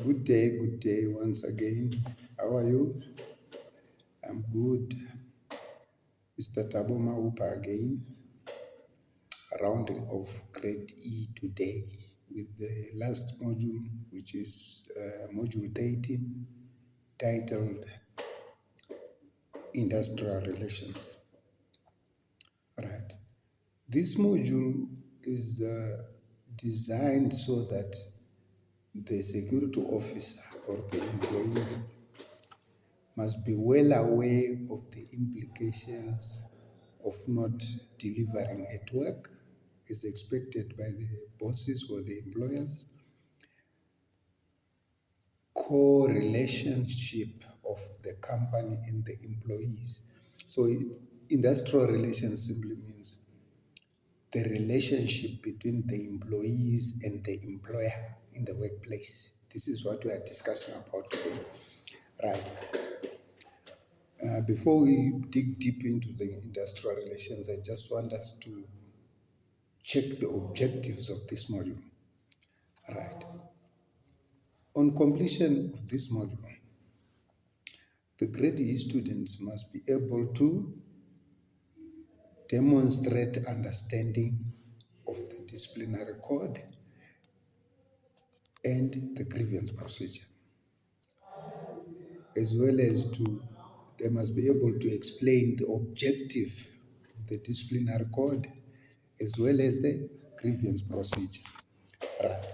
Good day once again. How are you? I'm good. Mr. Tabo Maupa again, rounding of grade E today with the last module, which is module 13, titled Industrial Relations. Right. This module is designed so that the security officer or the employee must be well aware of the implications of not delivering at work as expected by the bosses or the employers, co-relationship of the company and the employees. So industrial relations simply means the relationship between the employees and the employer in the workplace. This is what we are discussing about today. Right. Before we dig deep into the industrial relations, I just want us to check the objectives of this module. Right. On completion of this module, the grade E students must be able to demonstrate understanding of the disciplinary code and the grievance procedure, as well as they must be able to explain the objective of the disciplinary code as well as the grievance procedure. Right.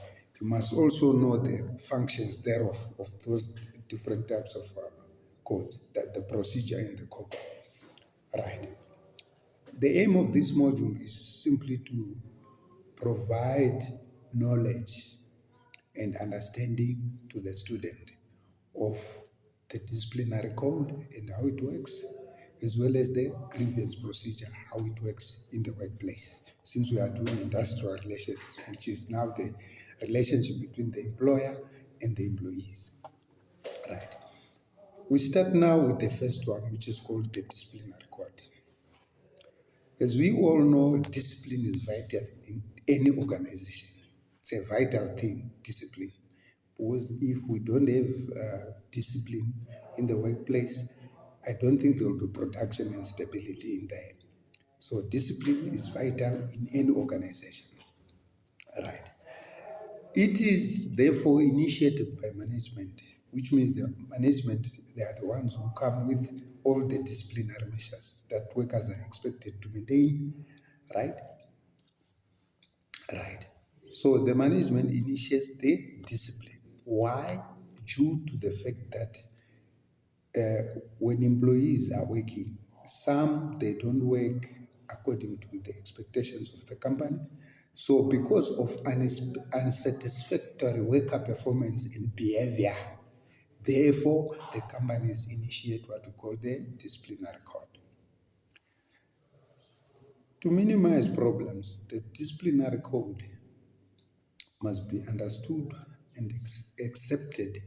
You must also know the functions thereof of those different types of code, that the procedure in the code. Right. The aim of this module is simply to provide knowledge and understanding to the student of the disciplinary code and how it works, as well as the grievance procedure, how it works in the workplace. Since we are doing industrial relations, which is now the relationship between the employer and the employees. Right. We start now with the first one, which is called the disciplinary code. As we all know, discipline is vital in any organization. It's a vital thing, discipline. Because if we don't have discipline in the workplace, I don't think there will be production and stability in there. So discipline is vital in any organization. Right. It is therefore initiated by management, which means the management, they are the ones who come with all the disciplinary measures that workers are expected to maintain, right? Right. So the management initiates the discipline. Why? Due to the fact that when employees are working, some they don't work according to the expectations of the company. So because of unsatisfactory worker performance and behavior, therefore the companies initiate what we call the disciplinary code. To minimize problems, the disciplinary code must be understood and accepted.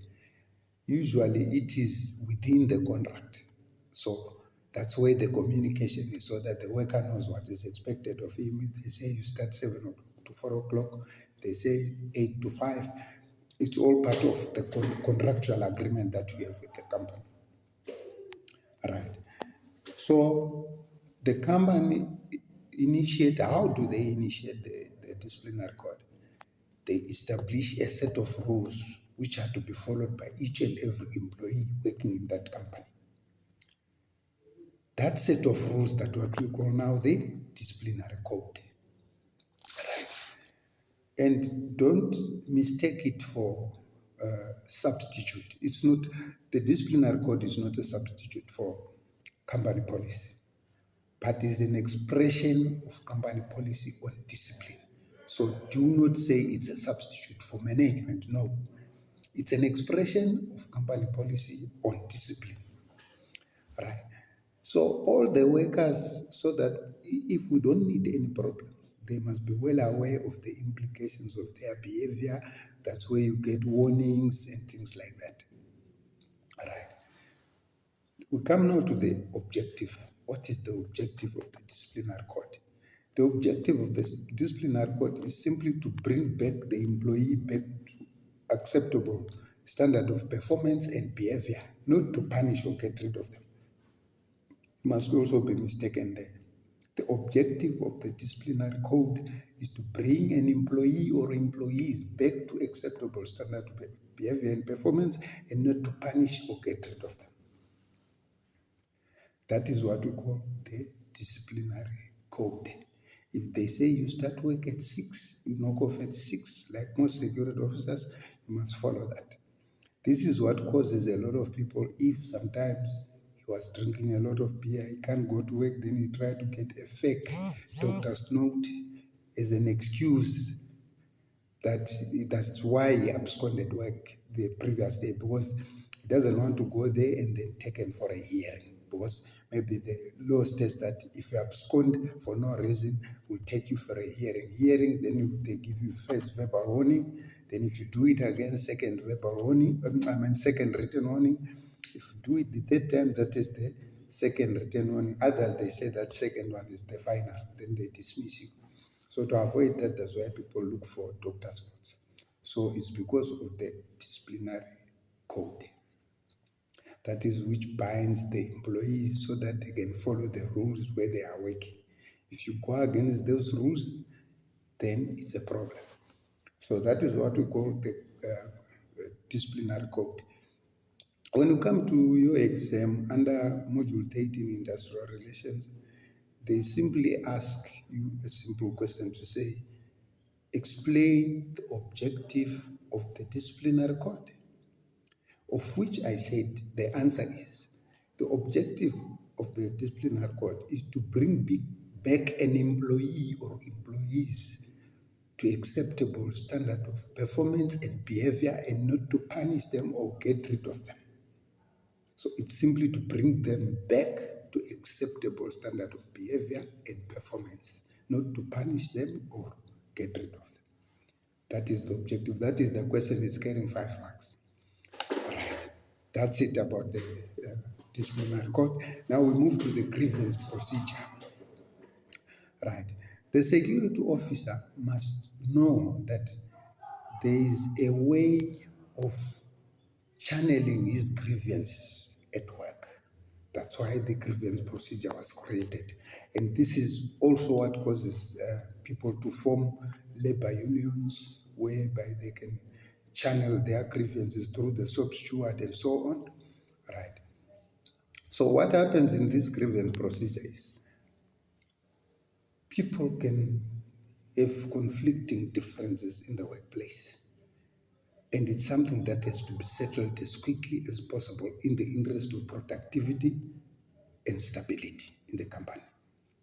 Usually it is within the contract. So that's where the communication is, so that the worker knows what is expected of him. If they say you start 7 o'clock to 4 o'clock, they say 8 to 5. It's all part of the contractual agreement that you have with the company. Right. So the company how do they initiate the disciplinary code? They establish a set of rules which are to be followed by each and every employee working in that company. That set of rules, that what we call now the disciplinary code. And don't mistake it for substitute. It's not, the disciplinary code is not a substitute for company policy, but is an expression of company policy on discipline. So do not say it's a substitute for management. No, it's an expression of company policy on discipline. Right. So all the workers, so that if we don't need any problems, they must be well aware of the implications of their behavior. That's where you get warnings and things like that. Right. We come now to the objective. What is the objective of the disciplinary code? The objective of this disciplinary code is simply to bring back the employee back to acceptable standard of performance and behavior, not to punish or get rid of them. You must also be mistaken there. The objective of the disciplinary code is to bring an employee or employees back to acceptable standard of behavior and performance, and not to punish or get rid of them. That is what we call the disciplinary code. If they say you start work at 6, you knock off at 6, like most security officers, you must follow that. This is what causes a lot of people, if sometimes he was drinking a lot of beer, he can't go to work, then he try to get a fake doctor's note as an excuse that's why he absconded work the previous day, because he doesn't want to go there and then taken for a hearing, because maybe the law states that if you abscond for no reason, will take you for a hearing. Then they give you first verbal warning. Then if you do it again, second verbal warning, second written warning. If you do it the third time, that is the second written warning. Others, they say that second one is the final. Then they dismiss you. So to avoid that, that's why people look for doctor's notes. So it's because of the disciplinary code. That is which binds the employees so that they can follow the rules where they are working. If you go against those rules, then it's a problem. So that is what we call the disciplinary code. When you come to your exam under Module 13 Industrial Relations, they simply ask you a simple question to say, explain the objective of the disciplinary code. Of which I said the answer is, the objective of the disciplinary code is to bring back an employee or employees to acceptable standard of performance and behavior, and not to punish them or get rid of them. So it's simply to bring them back to acceptable standard of behavior and performance, not to punish them or get rid of them. That is the objective. That is the question. It's carrying 5 marks. All right. That's it about the disciplinary code. Now we move to the grievance procedure. Right. The security officer must know that there is a way of channeling his grievances at work. That's why the grievance procedure was created. And this is also what causes people to form labor unions, whereby they can channel their grievances through the SOP steward and so on. Right. So what happens in this grievance procedure is people can have conflicting differences in the workplace. And it's something that has to be settled as quickly as possible in the interest of productivity and stability in the company.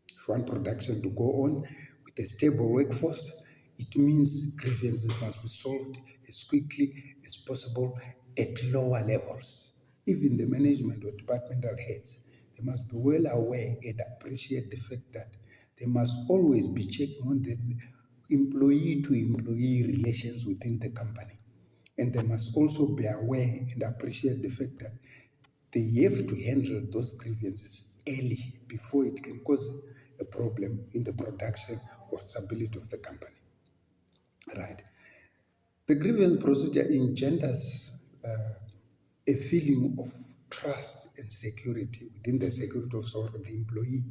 If you want production to go on with a stable workforce, it means grievances must be solved as quickly as possible at lower levels. Even the management or departmental heads, they must be well aware and appreciate the fact that they must always be checking on the employee-to-employee relations within the company. And they must also be aware and appreciate the fact that they have to handle those grievances early before it can cause a problem in the production or stability of the company. Right. The grievance procedure engenders a feeling of trust and security within the security officer or the employee,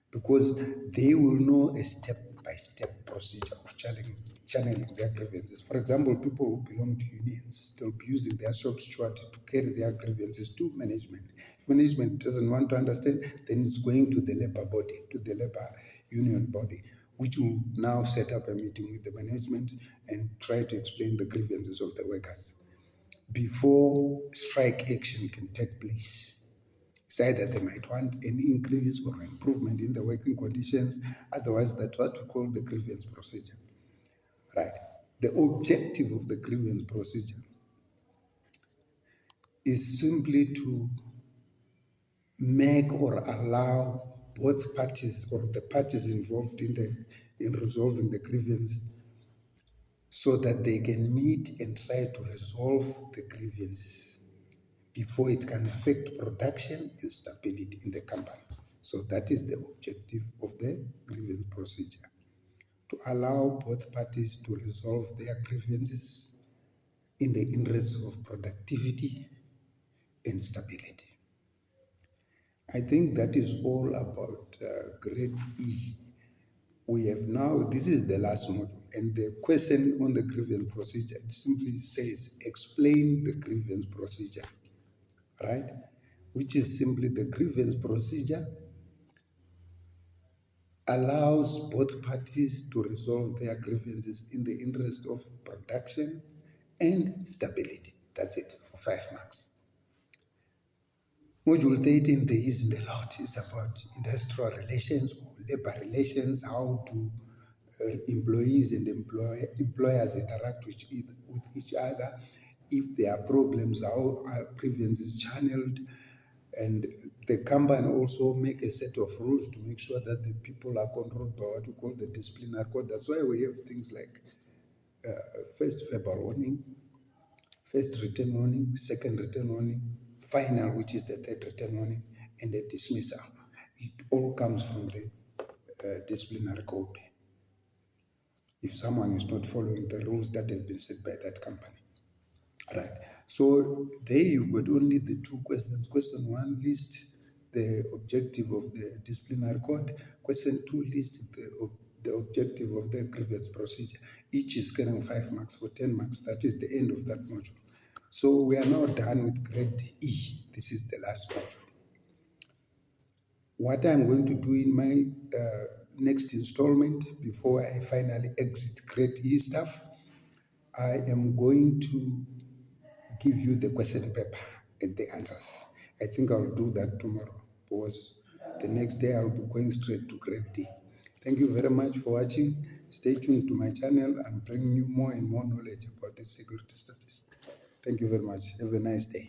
because they will know a step-by-step procedure of channeling their grievances. For example, people who belong to unions, they'll be using their SOP steward to carry their grievances to management. If management doesn't want to understand, then it's going to the labor body, to the labor union body, which will now set up a meeting with the management and try to explain the grievances of the workers before strike action can take place. It's either they might want an increase or improvement in the working conditions. Otherwise, that's what we call the grievance procedure. Right. The objective of the grievance procedure is simply to make or allow both parties or the parties involved in resolving the grievance, so that they can meet and try to resolve the grievances before it can affect production and stability in the company. So that is the objective of the grievance procedure, to allow both parties to resolve their grievances in the interest of productivity and stability. I think that is all about grade E. We have now, this is the last module, and the question on the grievance procedure, it simply says, explain the grievance procedure, right? Which is simply the grievance procedure allows both parties to resolve their grievances in the interest of production and stability. That's it, for 5 marks. Module 13, there isn't a lot. It's about industrial relations or labor relations, how do employees and employers interact with each other. If there are problems, how are grievances channeled, and the company also make a set of rules to make sure that the people are controlled by what we call the disciplinary code. That's why we have things like first verbal warning, first written warning, second written warning, final, which is the third written warning, and the dismissal. It all comes from the disciplinary code if someone is not following the rules that have been set by that company. Right. So there you got only the 2 questions. Question 1 lists the objective of the disciplinary code. Question 2 lists the objective of the grievance procedure. Each is getting 5 marks for 10 marks. That is the end of that module. So we are now done with grade E. This is the last module. What I'm going to do in my next installment, before I finally exit grade E stuff, I am going to give you the question paper and the answers. I think I'll do that tomorrow because the next day I'll be going straight to grade D. Thank you very much for watching. Stay tuned to my channel. I'm bringing you more and more knowledge about the security studies. Thank you very much. Have a nice day.